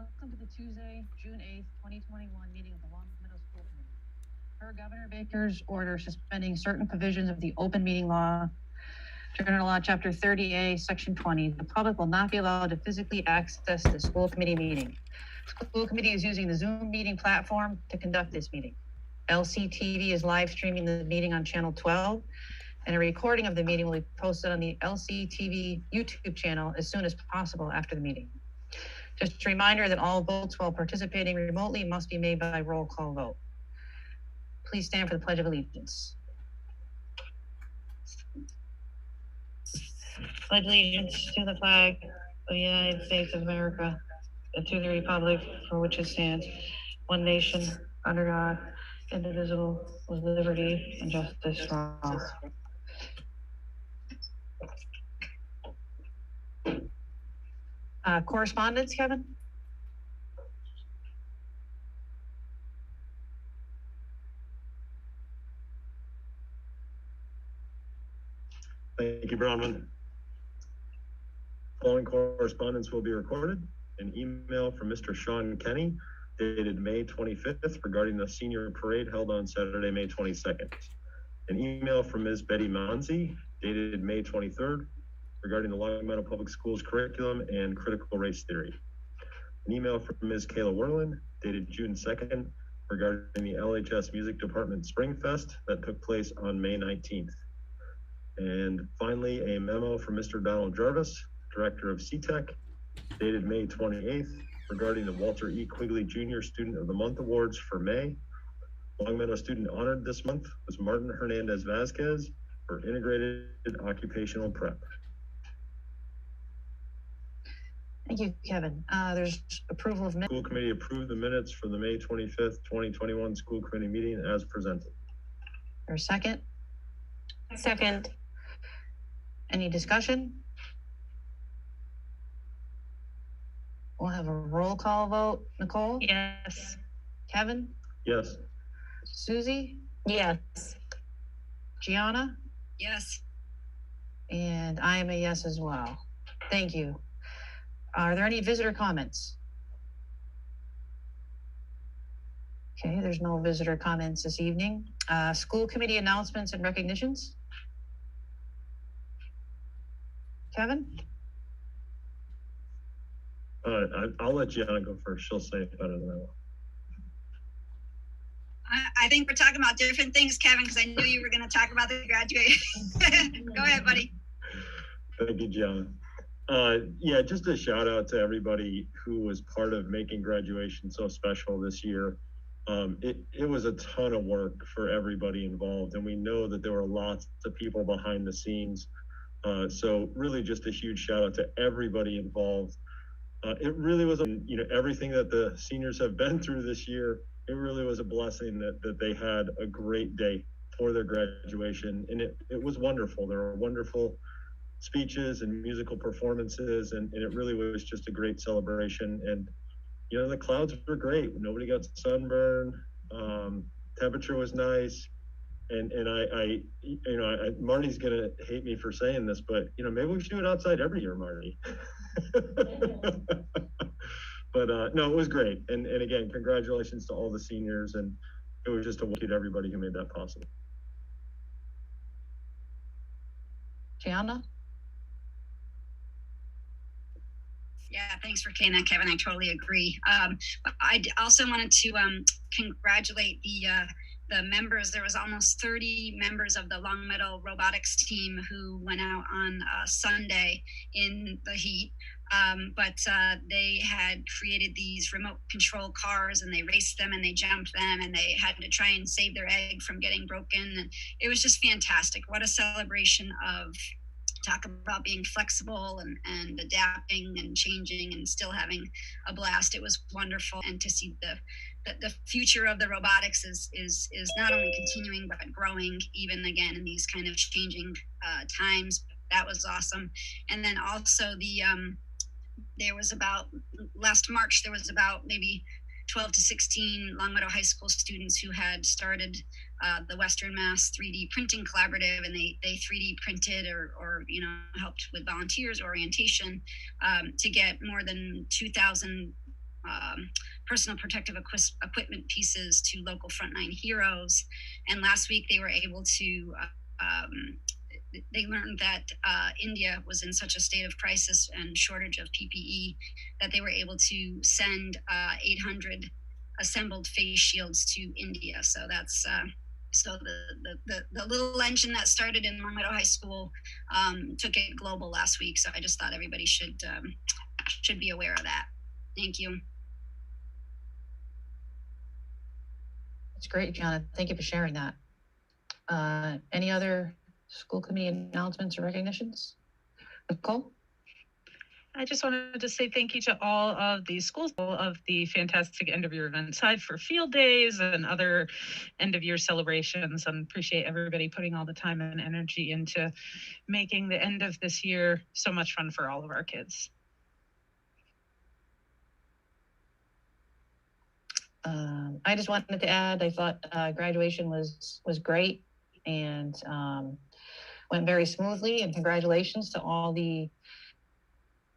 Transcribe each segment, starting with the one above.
Welcome to the Tuesday, June 8th, 2021 meeting of the Long Meadow School Committee. Per Governor Baker's order suspending certain provisions of the open meeting law, General Law, Chapter 30A, Section 20, the public will not be allowed to physically access the school committee meeting. School committee is using the Zoom meeting platform to conduct this meeting. LCTV is live streaming the meeting on channel 12, and a recording of the meeting will be posted on the LCTV YouTube channel as soon as possible after the meeting. Just a reminder that all votes while participating remotely must be made by roll call vote. Please stand for the Pledge of Allegiance. Pledge allegiance to the flag of the United States of America and to the republic for which it stands, one nation, under God, indivisible, with liberty and justice for all. Correspondence, Kevin? Thank you, Bronwyn. Following correspondence will be recorded. An email from Mr. Sean Kenny dated May 25th regarding the senior parade held on Saturday, May 22nd. An email from Ms. Betty Monzi dated May 23rd regarding the Long Meadow Public Schools curriculum and critical race theory. An email from Ms. Kayla Werlin dated June 2nd regarding the LHS Music Department Spring Fest that took place on May 19th. And finally, a memo from Mr. Donald Jarvis, Director of CTEC, dated May 28th, regarding the Walter E. Quigley Jr. Student of the Month Awards for May. Long Meadow student honored this month was Martin Hernandez Vasquez for Integrated Occupational Prep. Thank you, Kevin. There's approval of minutes. School committee approved the minutes for the May 25th, 2021 school committee meeting as presented. Or second? Second. Any discussion? We'll have a roll call vote. Nicole? Yes. Kevin? Yes. Susie? Yes. Gianna? Yes. And I am a yes as well. Thank you. Are there any visitor comments? Okay, there's no visitor comments this evening. School committee announcements and recognitions. Kevin? I'll let Gianna go first. She'll say it better than I will. I think we're talking about different things, Kevin, because I knew you were going to talk about the graduation. Go ahead, buddy. Thank you, Gianna. Yeah, just a shout out to everybody who was part of making graduation so special this year. It was a ton of work for everybody involved, and we know that there were lots of people behind the scenes. So really just a huge shout out to everybody involved. It really was, everything that the seniors have been through this year, it really was a blessing that they had a great day for their graduation. And it was wonderful. There were wonderful speeches and musical performances, and it really was just a great celebration. And, the clouds were great. Nobody got sunburned. Temperature was nice. And Marty's going to hate me for saying this, but, maybe we should do it outside every year, Marty. But no, it was great. And again, congratulations to all the seniors. And it was just a thank you to everybody who made that possible. Gianna? Yeah, thanks for saying that, Kevin. I totally agree. I also wanted to congratulate the members. There was almost 30 members of the Long Meadow robotics team who went out on Sunday in the heat. But they had created these remote control cars, and they raced them and they jumped them, and they had to try and save their egg from getting broken. And it was just fantastic. What a celebration of talk about being flexible and adapting and changing and still having a blast. It was wonderful. And to see the future of the robotics is not only continuing but growing even again in these kind of changing times. That was awesome. And then also there was about last March, there was about maybe 12 to 16 Long Meadow High School students who had started the Western Mass 3D printing collaborative, and they 3D printed or helped with volunteers orientation to get more than 2,000 personal protective equipment pieces to local frontline heroes. And last week they were able to, they learned that India was in such a state of crisis and shortage of PPE that they were able to send 800 assembled face shields to India. So that's so the little engine that started in Long Meadow High School took it global last week. So I just thought everybody should be aware of that. Thank you. That's great, Gianna. Thank you for sharing that. Any other school committee announcements or recognitions? Nicole? I just wanted to say thank you to all of the schools, all of the fantastic end of year events, aside for field days and other end of year celebrations, and appreciate everybody putting all the time and energy into making the end of this year so much fun for all of our kids. I just wanted to add, I thought graduation was great and went very smoothly, and congratulations to all the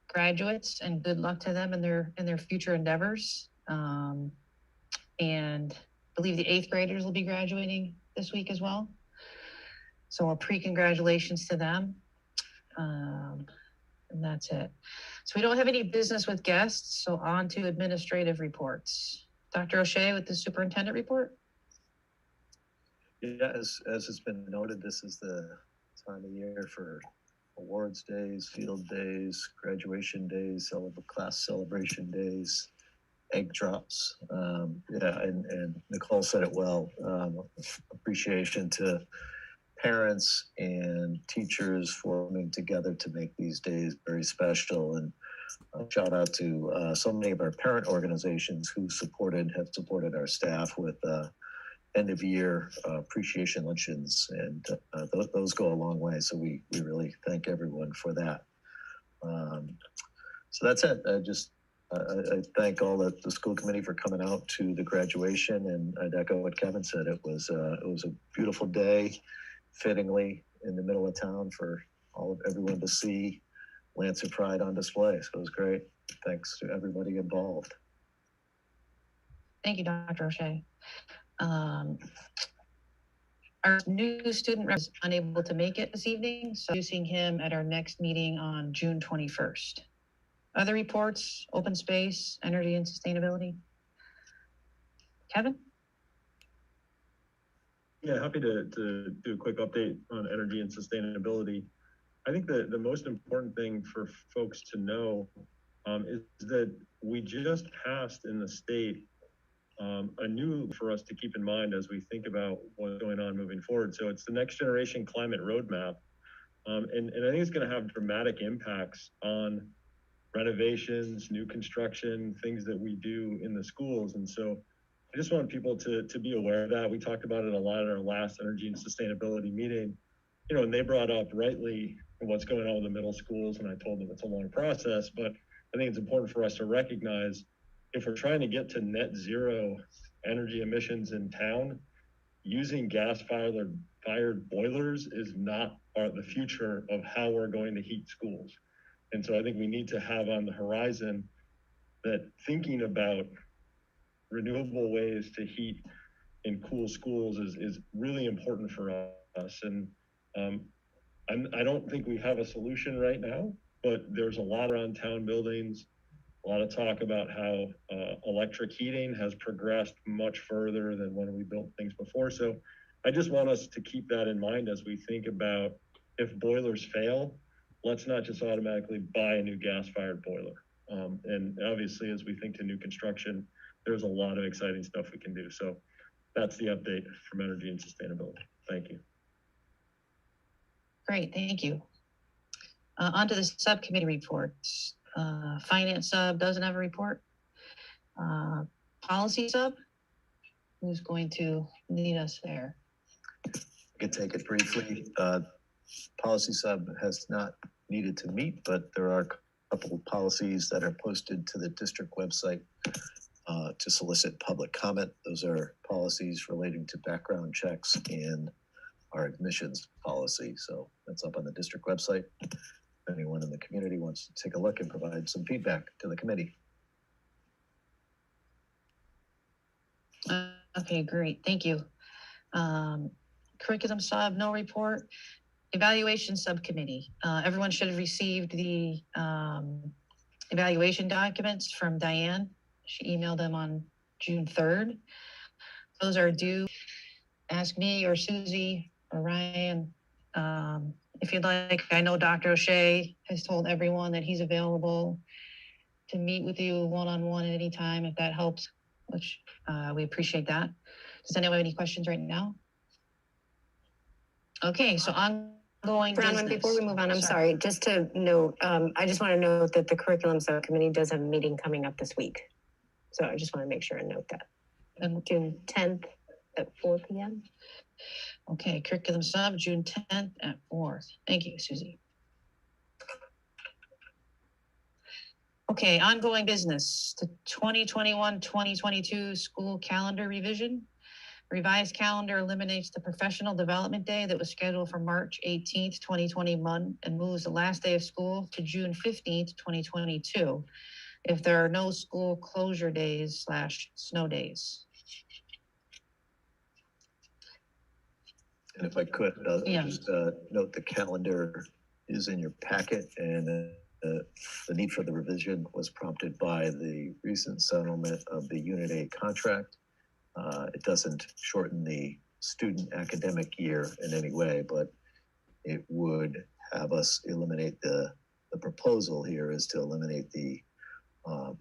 graduates and good luck to them in their future endeavors. And I believe the 8th graders will be graduating this week as well. So a pre-congratulations to them. And that's it. So we don't have any business with guests, so on to administrative reports. Dr. O'Shea with the superintendent report. Yeah, as has been noted, this is the time of year for awards days, field days, graduation days, class celebration days, egg drops. Yeah, and Nicole said it well. Appreciation to parents and teachers for coming together to make these days very special. And shout out to so many of our parent organizations who have supported our staff with end of year appreciation luncheons, and those go a long way. So we really thank everyone for that. So that's it. I thank all the school committee for coming out to the graduation, and I'd echo what Kevin said. It was a beautiful day, fittingly in the middle of town for everyone to see Lancer Pride on display. So it was great. Thanks to everybody involved. Thank you, Dr. O'Shea. Our new student rep is unable to make it this evening, so introducing him at our next meeting on June 21st. Other reports, open space, energy and sustainability. Kevin? Yeah, happy to do a quick update on energy and sustainability. I think the most important thing for folks to know is that we just passed in the state a new for us to keep in mind as we think about what's going on moving forward. So it's the Next Generation Climate Roadmap. And I think it's going to have dramatic impacts on renovations, new construction, things that we do in the schools. And so I just want people to be aware of that. We talked about it a lot at our last energy and sustainability meeting, and they brought up rightly what's going on with the middle schools. And I told them it's a long process, but I think it's important for us to recognize if we're trying to get to net zero energy emissions in town, using gas-fired boilers is not the future of how we're going to heat schools. And so I think we need to have on the horizon that thinking about renewable ways to heat and cool schools is really important for us. And I don't think we have a solution right now, but there's a lot around town buildings, a lot of talk about how electric heating has progressed much further than when we built things before. So I just want us to keep that in mind as we think about if boilers fail, let's not just automatically buy a new gas-fired boiler. And obviously, as we think to new construction, there's a lot of exciting stuff we can do. So that's the update from energy and sustainability. Thank you. Great, thank you. On to the subcommittee reports. Finance sub doesn't have a report. Policy sub, who's going to lead us there? I can take it briefly. Policy sub has not needed to meet, but there are a couple of policies that are posted to the district website to solicit public comment. Those are policies relating to background checks and our admissions policy. So that's up on the district website. If anyone in the community wants to take a look and provide some feedback to the committee. Okay, great. Thank you. Curriculum sub, no report. Evaluation subcommittee. Everyone should have received the evaluation documents from Diane. She emailed them on June 3rd. Those are due. Ask me or Susie or Ryan if you'd like. I know Dr. O'Shea has told everyone that he's available to meet with you one-on-one at any time if that helps, which we appreciate that. Does anyone have any questions right now? Okay, so ongoing Bronwyn, business. before we move on, I'm sorry, just to note, I just want to note that the curriculum subcommittee does have a meeting coming up this week. So I just want to make sure and note that. And June 10th at 4 p.m. Okay, curriculum sub, June 10th at 4. Thank you, Susie. Okay, ongoing business, the 2021-2022 school calendar revision. Revised calendar eliminates the professional development day that was scheduled for March 18th, 2021, and moves the last day of school to June 15th, 2022, if there are no school closure days / snow days. And if I could, Yeah. just note the calendar is in your packet, and the need for the revision was prompted by the recent settlement of the Unit A contract. It doesn't shorten the student academic year in any way, but it would have us eliminate the proposal here is to eliminate the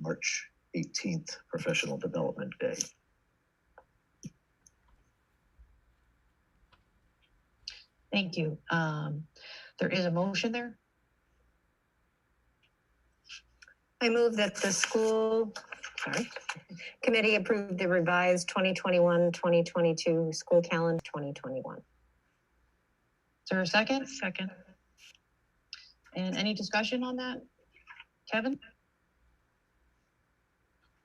March 18th professional development day. Thank you. There is a motion there. I move that the school committee approve the revised 2021-2022 school calendar 2021. Is there a second? Second. And any discussion on that? Kevin?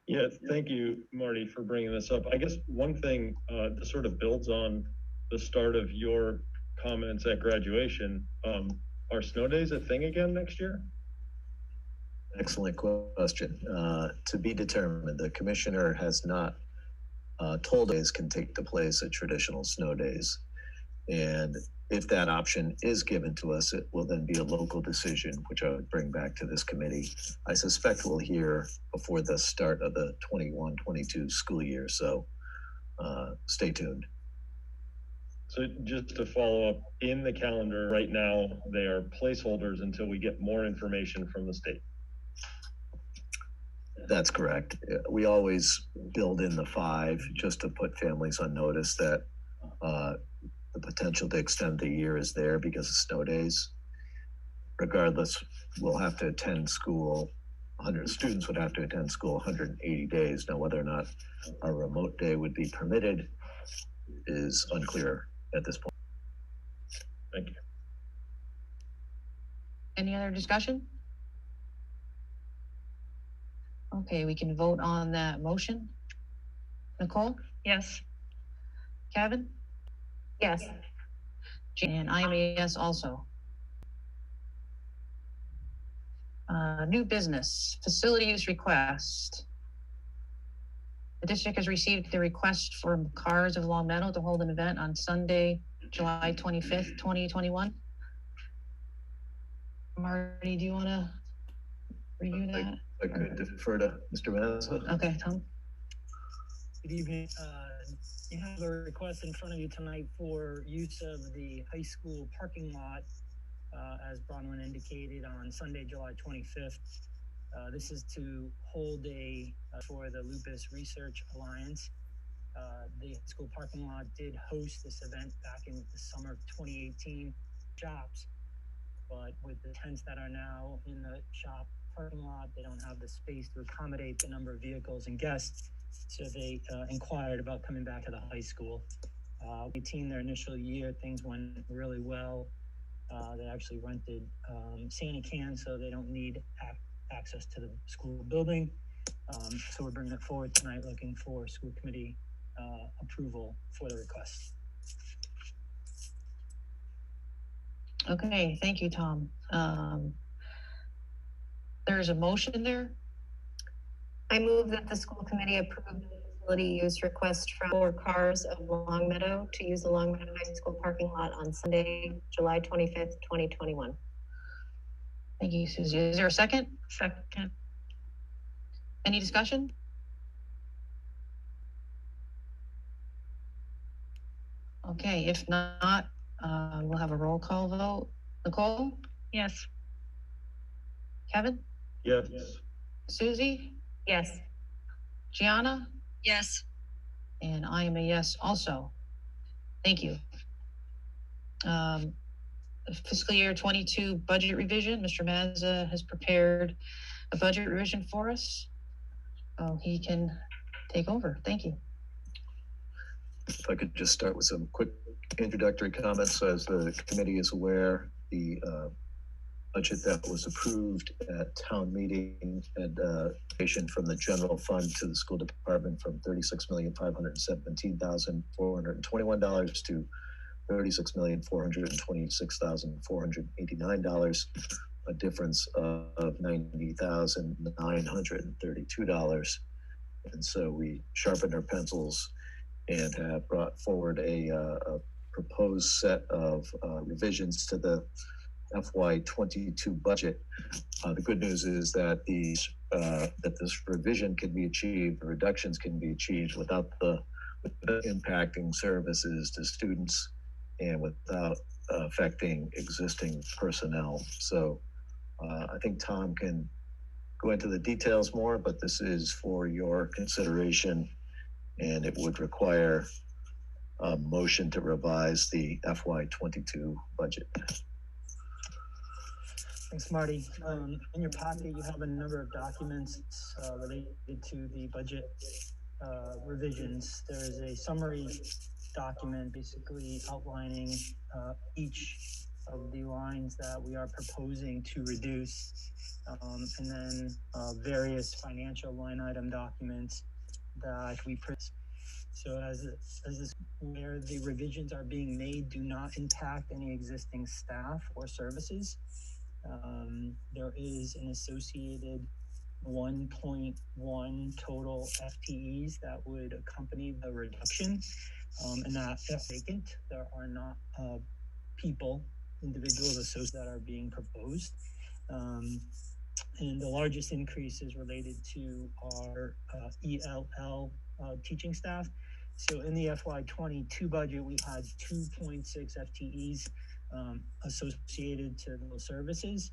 Yeah, thank you, Marty, for bringing this up. I guess one thing that sort of builds on the start of your comments at graduation, are snow days a thing again next year? Excellent question. To be determined. The commissioner has not told days can take the place of traditional snow days. And if that option is given to us, it will then be a local decision, which I would bring back to this committee. I suspect we'll hear before the start of the 21-22 school year. So stay tuned. So just to follow up, in the calendar right now, they are placeholders until we get more information from the state. That's correct. We always build in the 5 just to put families on notice that the potential to extend the year is there because of snow days. Regardless, we'll have to attend school. 100 students would have to attend school 180 days. Now, whether or not a remote day would be permitted is unclear at this point. Thank you. Any other discussion? Okay, we can vote on that motion. Nicole? Yes. Kevin? Yes. And I am a yes also. New business, facility use request. The district has received the request from Cars of Long Meadow to hold an event on Sunday, July 25th, 2021. Marty, do you want to review that? I could defer to Mr. Manzo. Okay, Tom. Good evening. You have a request in front of you tonight for use of the high school parking lot, as Bronwyn indicated, on Sunday, July 25th. This is to hold for the Lupus Research Alliance. The school parking lot did host this event back in the summer of 2018 shops, but with the tents that are now in the shop parking lot, they don't have the space to accommodate the number of vehicles and guests. So they inquired about coming back to the high school. 18 their initial year, things went really well. They actually rented Santa cans, so they don't need access to the school building. So we're bringing it forward tonight, looking for school committee approval for the request. Okay, thank you, Tom. There's a motion there. I move that the school committee approve the facility use request from 4 Cars of Long Meadow to use the Long Meadow High School parking lot on Sunday, July 25th, 2021. Thank you, Susie. Is there a second? Second. Any discussion? Okay, if not, we'll have a roll call vote. Nicole? Yes. Kevin? Yes. Susie? Yes. Gianna? Yes. And I am a yes also. Thank you. Fiscal year 22 budget revision. Mr. Mazza has prepared a budget revision for us. He can take over. Thank you. If I could just start with some quick introductory comments. As the committee is aware, the budget that was approved at town meeting had from the general fund to the school department from $36,517,421 to $36,426,489, a difference of $90,932. And so we sharpened our pencils and have brought forward a proposed set of revisions to the FY22 budget. The good news is that that this revision can be achieved, the reductions can be achieved without impacting services to students and without affecting existing personnel. So I think Tom can go into the details more, but this is for your consideration, and it would require a motion to revise the FY22 budget. Thanks, Marty. In your packet, you have a number of documents related to the budget revisions. There is a summary document basically outlining each of the lines that we are proposing to reduce, and then various financial line item documents that we print. So as this, where the revisions are being made do not impact any existing staff or services. There is an associated 1.1 total FTEs that would accompany the reduction, and that if vacant, there are not individuals associated that are being proposed. And the largest increase is related to our ELL teaching staff. So in the FY22 budget, we had 2.6 FTEs associated to those services.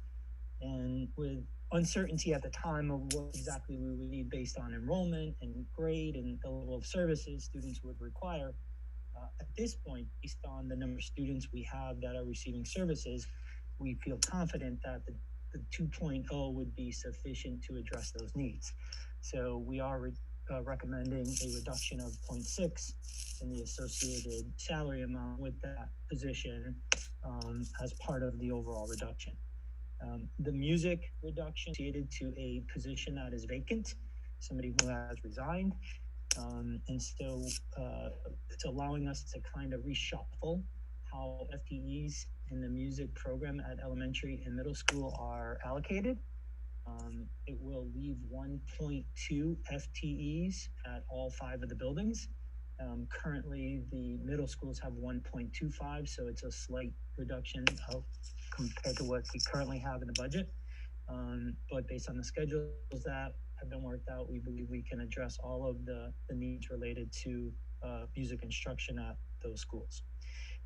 And with uncertainty at the time of what exactly we would need based on enrollment and grade and the level of services students would require, at this point, based on the number of students we have that are receiving services, we feel confident that the 2.0 would be sufficient to address those needs. So we are recommending a reduction of 0.6 in the associated salary amount with that position as part of the overall reduction. The music reduction associated to a position that is vacant, somebody who has resigned. And so it's allowing us to kind of reshuffle how FTEs in the music program at elementary and middle school are allocated. It will leave 1.2 FTEs at all 5 of the buildings. Currently, the middle schools have 1.25, so it's a slight reduction compared to what we currently have in the budget. But based on the schedules that have been worked out, we believe we can address all of the needs related to music instruction at those schools.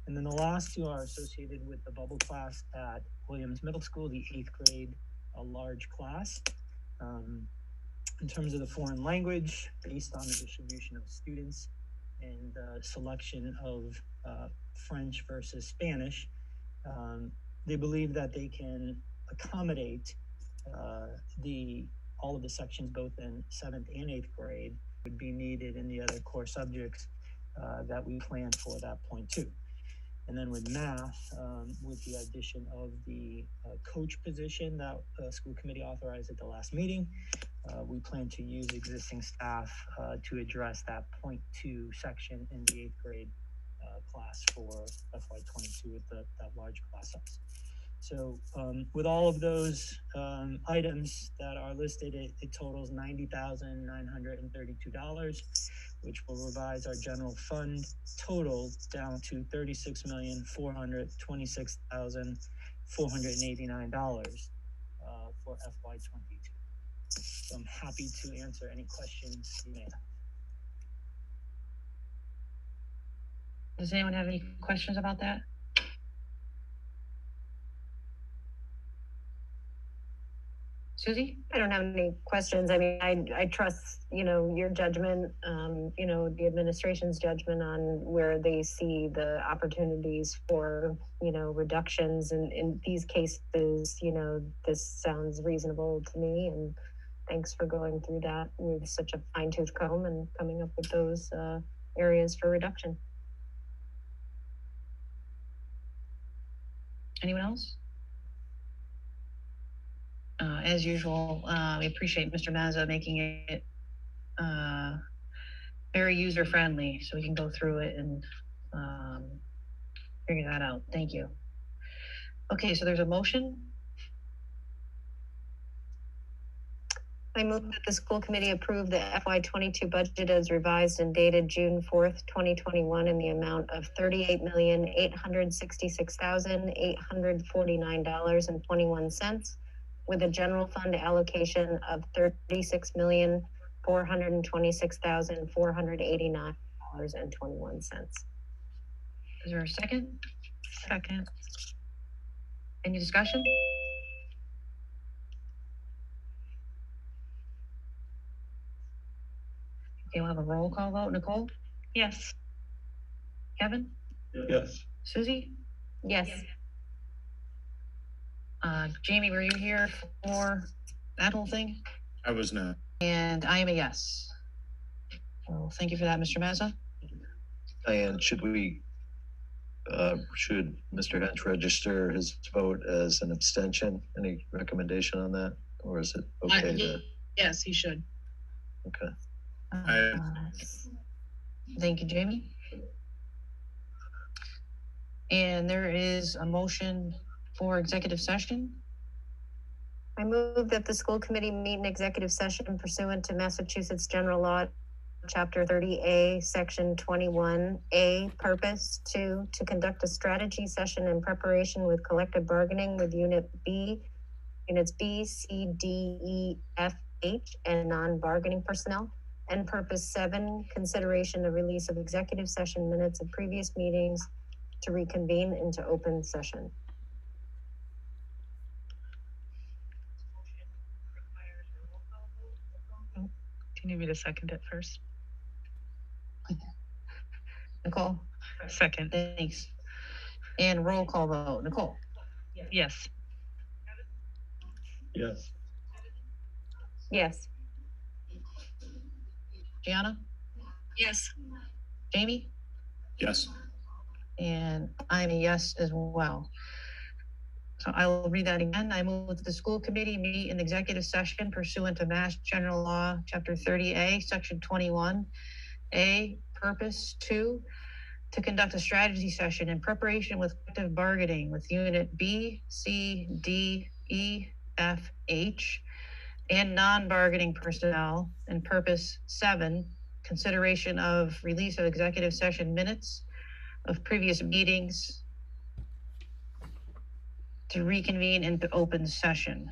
And then the last 2 are associated with the bubble class at Williams Middle School, the 8th grade, a large class. In terms of the foreign language, based on the distribution of students and the selection of French versus Spanish, they believe that they can accommodate all of the sections both in 7th and 8th grade would be needed in the other core subjects that we planned for that 0.2. And then with math, with the addition of the coach position that the school committee authorized at the last meeting, we plan to use existing staff to address that 0.2 section in the 8th grade class for FY22 with that large class size. So with all of those items that are listed, it totals $90,932. which will revise our general fund total down to $36,426,489 for FY22. So I'm happy to answer any questions you may have. Does anyone have any questions about that? Susie? I don't have any questions. I mean, I trust, your judgment, the administration's judgment on where they see the opportunities for, reductions in these cases. This sounds reasonable to me, and thanks for going through that with such a fine tooth comb and coming up with those areas for reduction. Anyone else? As usual, we appreciate Mr. Mazza making it very user friendly, so we can go through it and figure that out. Thank you. Okay, so there's a motion. I move that the school committee approve the FY22 budget as revised and dated June 4th, 2021 in the amount of $38,866,849.21 with a general fund allocation of $36,426,489.21. Is there a second? Second. Any discussion? Okay, we'll have a roll call vote. Nicole? Yes. Kevin? Yes. Susie? Yes. Jamie, were you here for that whole thing? I was not. And I am a yes. Well, thank you for that, Mr. Mazza. Diane, should Mr. Hench register his vote as an abstention? Any recommendation on that? Or is it okay to? Yes, he should. Okay. Thank you, Jamie. And there is a motion for executive session. I move that the school committee meet in executive session pursuant to Massachusetts General Law, Chapter 30A, Section 21A, Purpose 2, to conduct a strategy session in preparation with collective bargaining with Units B, C, D, E, F, H, and non-bargaining personnel. And Purpose 7, consideration of release of executive session minutes of previous meetings to reconvene into open session. Do you need me to second it first? Nicole? Second. Thanks. And roll call vote. Nicole? Yes. Yes. Yes. Gianna? Yes. Jamie? Yes. And I'm a yes as well. So I will read that again. I move that the school committee meet in executive session pursuant to Mass General Law, Chapter 30A, Section 21A, Purpose 2, to conduct a strategy session in preparation with collective bargaining with Unit B, C, D, E, F, H, and non-bargaining personnel. And Purpose 7, consideration of release of executive session minutes of previous meetings to reconvene into open session.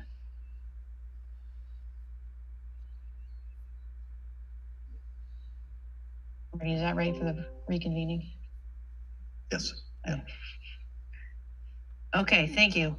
Is that right for the reconvening? Yes. Okay, thank you.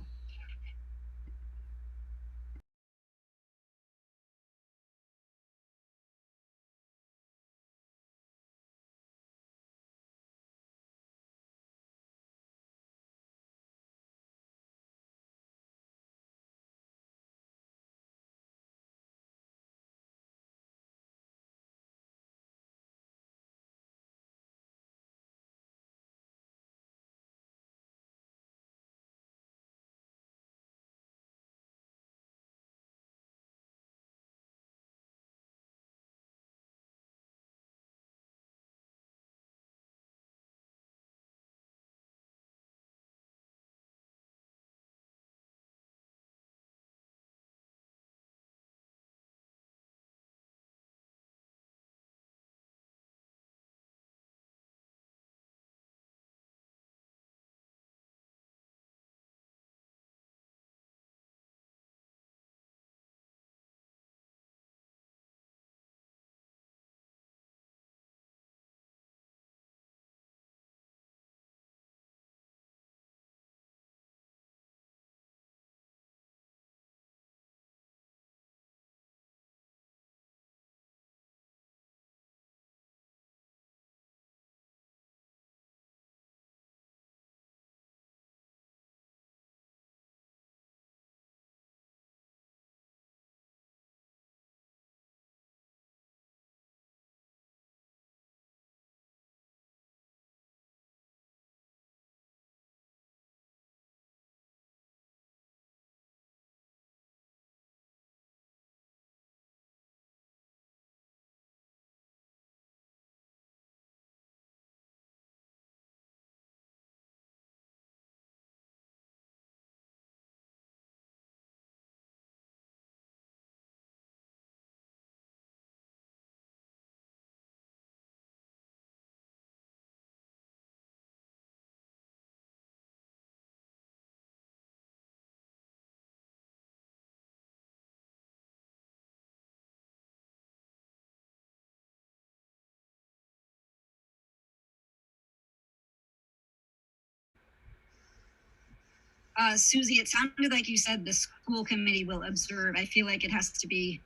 Susie, it sounded like you said the school committee will observe. I feel like it has to be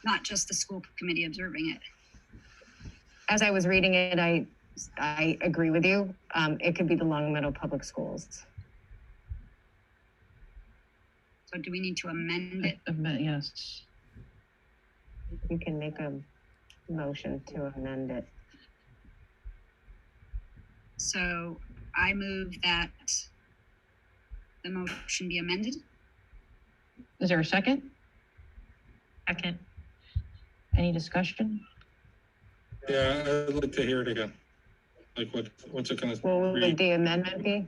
not just the school committee observing it. As I was reading it, I agree with you. It could be the Long Meadow Public Schools. So do we need to amend it? Yes. You can make a motion to amend it. So I move that the motion be amended. Is there a second? Second. Any discussion? Yeah, I'd like to hear it again. Like what's it gonna What would read? the amendment be?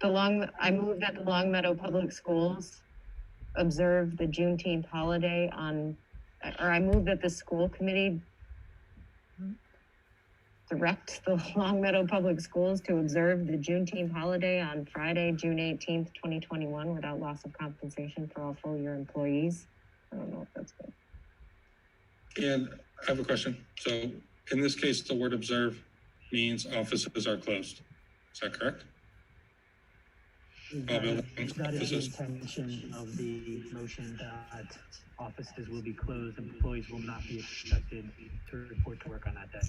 I move that the Long Meadow Public Schools observe the Juneteenth holiday or I move that the school committee direct the Long Meadow Public Schools to observe the Juneteenth holiday on Friday, June 18th, 2021, without loss of compensation for all full year employees. I don't know if that's good. And I have a question. So in this case, the word observe means offices are closed. Is that correct? That is the intention of the motion, that offices will be closed, employees will not be expected to report to work on that day.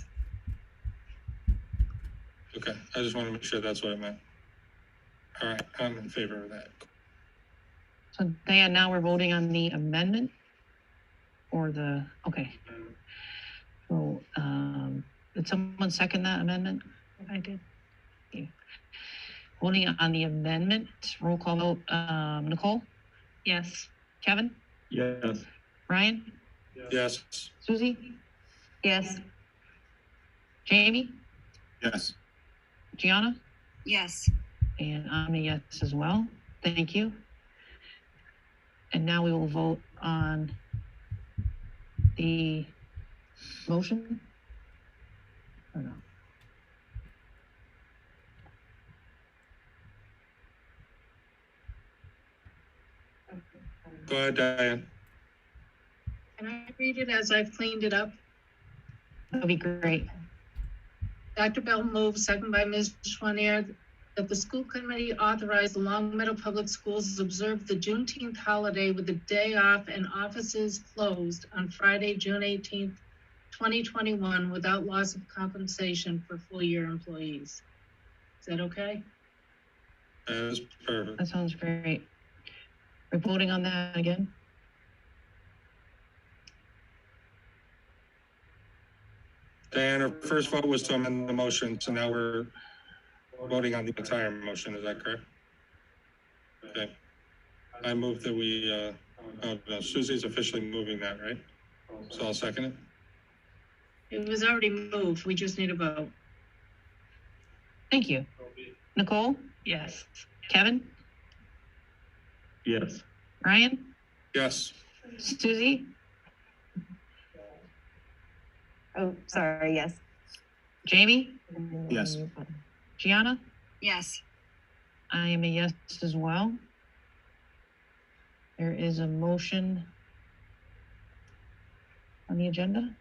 Okay, I just want to make sure that's what it meant. All right, I'm in favor of that. So Diane, now we're voting on the amendment or okay. So, did someone second that amendment? I did. Okay. Voting on the amendment, roll call vote, Nicole, Yes. Kevin, Yes. Ryan, Yes. Susie, Yes. Jamie, Yes. Gianna, Yes. and I'm a yes as well. Thank you. And now we will vote on the motion. Or no? Go ahead, Diane. Can I read it as I've cleaned it up? That'd be great. Dr. Bell moves, second by Ms. Schwanier, that the school committee authorize the Long Meadow Public Schools observe the Juneteenth holiday with a day off and offices closed on Friday, June 18th, 2021, without loss of compensation for full year employees. Is that okay? That is perfect. That sounds great. We're voting on that again. Diane, our first vote was to amend the motion, so now we're voting on the entire motion. Is that correct? Okay. I move that we, no, Susie's officially moving that, right? So I'll second it. It was already moved. We just need a vote. Thank you. Nicole, Yes. Kevin, Yes. Ryan, Yes. Susie, Oh, sorry, yes. Jamie, Yes. Gianna, Yes. I am a yes as well. There is a motion on the agenda.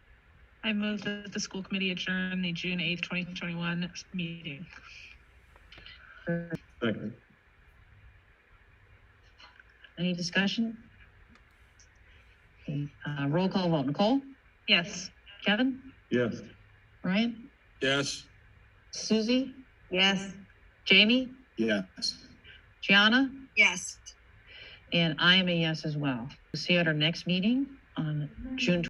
I move that the school committee adjourn the June 8th, 2021 meeting. Second. Any discussion? Okay, roll call vote. Nicole, Yes. Kevin, Yes. Ryan, Yes. Susie, Yes. Jamie, Yes. Gianna, Yes. and I am a yes as well. We'll see you at our next meeting on June